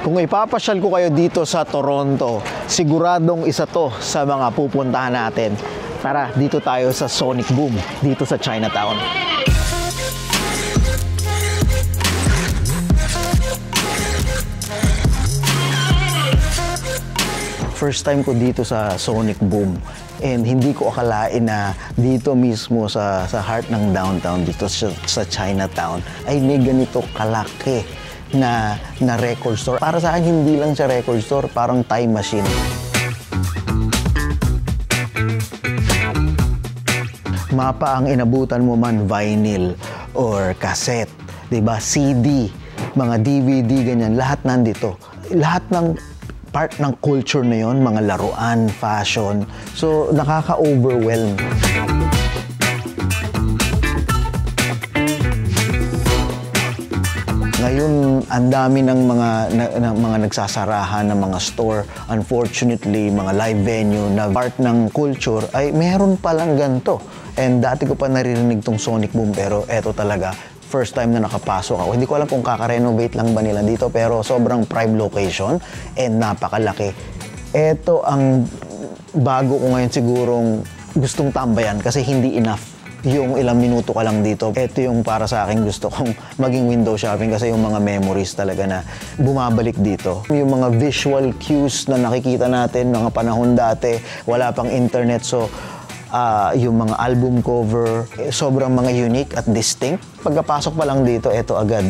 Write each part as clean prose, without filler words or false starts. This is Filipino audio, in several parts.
Kung ipapasyal ko kayo dito sa Toronto, siguradong isa to sa mga pupuntahan natin. Tara, dito tayo sa Sonic Boom, dito sa Chinatown. First time ko dito sa Sonic Boom. And hindi ko akalain na dito mismo sa heart ng downtown, dito sa Chinatown, ay may ganito kalaki na record store. Para sa akin, hindi lang siya record store, parang time machine. Mapa ang inabutan mo man, vinyl or cassette, diba? CD, mga DVD, ganyan, lahat nandito. Lahat ng part ng culture na yon, mga laruan, fashion. So, nakaka-overwhelm. Ngayon, ang dami ng mga nagsasarahan ng mga store. Unfortunately, mga live venue na part ng culture ay meron palang ganito. And dati ko pa naririnig tong Sonic Boom, pero eto talaga, first time na nakapasok ako. Hindi ko alam kung kaka-renovate lang ba nila dito, pero sobrang prime location and napakalaki. Ito ang bago ko ngayon sigurong gustong tambayan kasi hindi enough yung ilang minuto ka lang dito. Ito yung para sa akin gusto kong maging window shopping kasi yung mga memories talaga na bumabalik dito. Yung mga visual cues na nakikita natin mga panahon dati, wala pang internet, so yung mga album cover, sobrang mga unique at distinct. Pagkapasok pa lang dito, eto agad.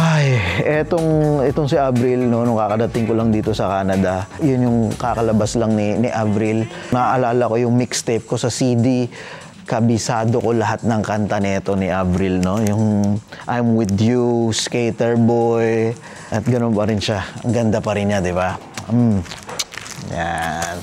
Ay, etong si Avril, no, nung kakadating ko lang dito sa Canada, yun yung kakalabas lang ni Avril. Naaalala ko yung mixtape ko sa CD, kabisado ko lahat ng kanta nito ni Avril, no? Yung I'm With You, Skater Boy, at ganoon pa rin siya. Ang ganda pa rin niya, di ba? Yan.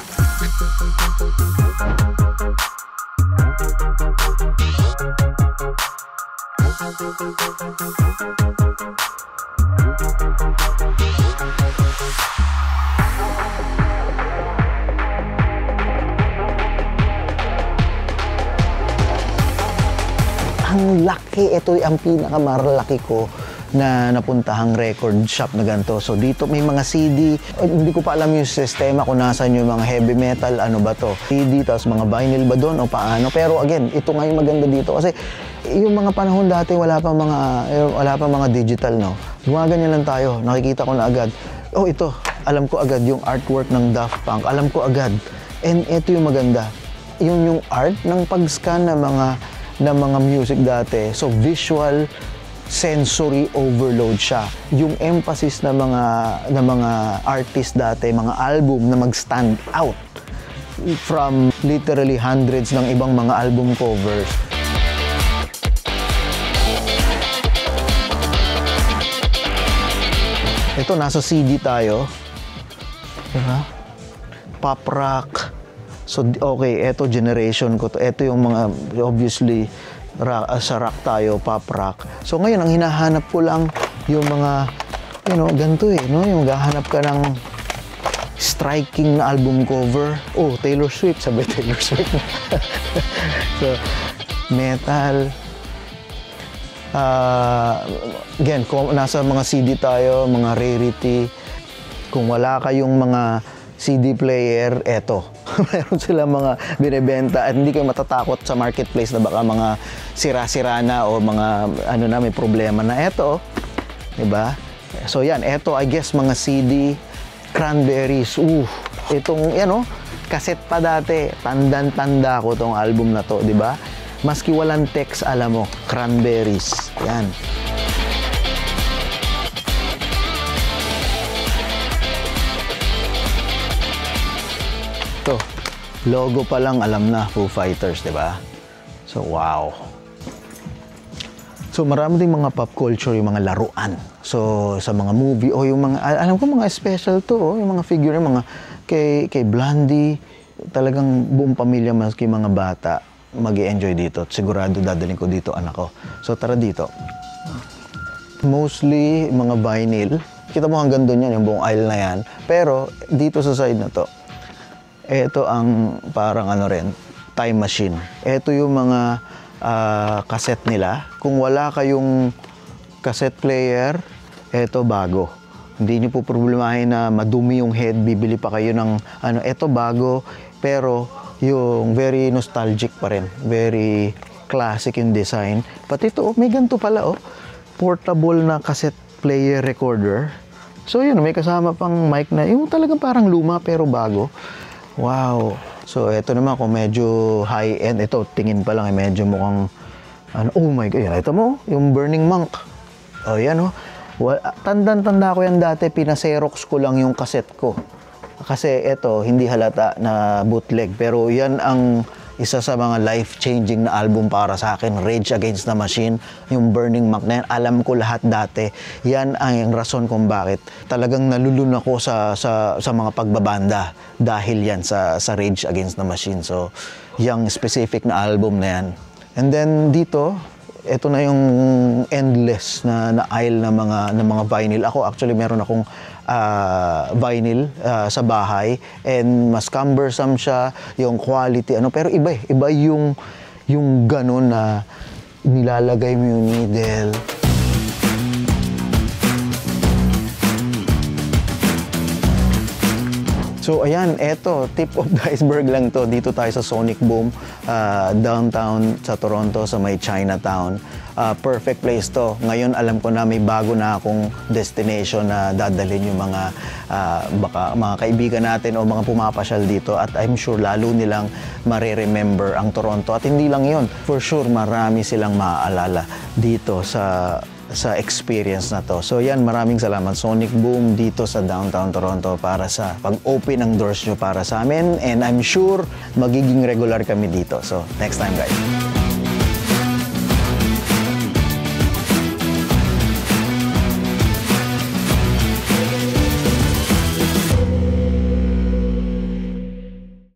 Ang laki, ito ang pinakamalaki ko na napuntahang record shop na ganito. So dito may mga CD, hindi ko pa alam yung sistema kung nasan yung mga heavy metal, ano ba to, CD, tapos mga vinyl ba doon o paano. Pero again, ito nga yung maganda dito kasi yung mga panahon dati wala pa mga digital, no. Gumaganyan lang tayo, nakikita ko na agad. Oh, ito, alam ko agad yung artwork ng Daft Punk, alam ko agad. And ito yung maganda, yung art ng pag-scan ng mga music dati. So visual, sensory overload siya. Yung emphasis na mga artist dati, mga album na mag-stand out from literally hundreds ng ibang mga album covers. Ito, nasa CD tayo. Diba? Pop rock. So, okay, eto generation ko to. Ito yung mga, obviously, sa rock tayo, pop rock. So, ngayon, ang hinahanap ko lang yung mga, ganito no? Yung maghahanap ka ng striking na album cover. Oh, Taylor Swift. Sabi, Taylor Swift. So, metal. Again, kung nasa mga CD tayo, mga rarity. Kung wala kayong mga CD player, eto. Meron sila mga binibenta at hindi kayo matatakot sa marketplace na baka mga sira-sira na o mga may problema na. Eto, diba? So yan, eto I guess mga CD, Cranberries. Itong, cassette pa dati. Tandang-tanda ko tong album na to, diba? Maski walang text, alam mo, Cranberries. Yan. Ito, logo pa lang alam na, Foo Fighters, di ba? So, wow. So, marami ding mga pop culture, yung mga laruan. So, sa mga movie, o yung mga, alam ko mga special to, yung mga figure, mga kay Blondie, talagang buong pamilya, maski mga bata, mag-i-enjoy dito. Sigurado dadalhin ko dito anak ko. So, tara dito. Mostly, mga vinyl. Kita mo hanggang doon yan, yung buong aisle na yan. Pero, dito sa side na to, ito ang parang time machine. Ito yung mga cassette nila. Kung wala kayong cassette player, Eto bago. Hindi nyo po problemahin na madumi yung head, bibili pa kayo ng ano. Eto bago, pero yung very nostalgic pa rin. Very classic yung design. Pati ito, may ganito pala portable na cassette player recorder. So yun, may kasama pang mic na, yung talagang parang luma pero bago. Wow. So eto naman, kung medyo high-end, ito tingin pa lang, medyo mukhang, ano, oh my God, yan, ito mo, yung Burning Monk. Oh, yan Tandang-tanda ko yan dati, pinaserox ko lang yung cassette ko. Kasi ito, hindi halata na bootleg. Pero yan ang isa sa mga life-changing na album para sa akin, Rage Against the Machine, yung Burning Monk na yan. Alam ko lahat dati. Yan ang rason kung bakit talagang nalulun ako sa mga pagbabanda dahil yan sa Rage Against the Machine. So, yung specific na album na yan. And then dito, ito na yung endless na aisle na mga vinyl. Ako actually meron akong vinyl sa bahay, and mas cumbersome siya, yung quality pero iba yung ganun na nilalagay mo yung needle. So ayan, eto, tip of the iceberg lang to. Dito tayo sa Sonic Boom, downtown sa Toronto, sa may Chinatown. Perfect place to. Ngayon alam ko na may bago na akong destination na dadalhin yung baka mga kaibigan natin o mga pumapasyal dito, at I'm sure lalo nilang mareremember ang Toronto. At hindi lang yon, for sure marami silang maaalala dito sa experience na to. So yan, maraming salamat Sonic Boom dito sa downtown Toronto para sa pag-open ng doors nyo para sa amin, and I'm sure magiging regular kami dito. So next time guys.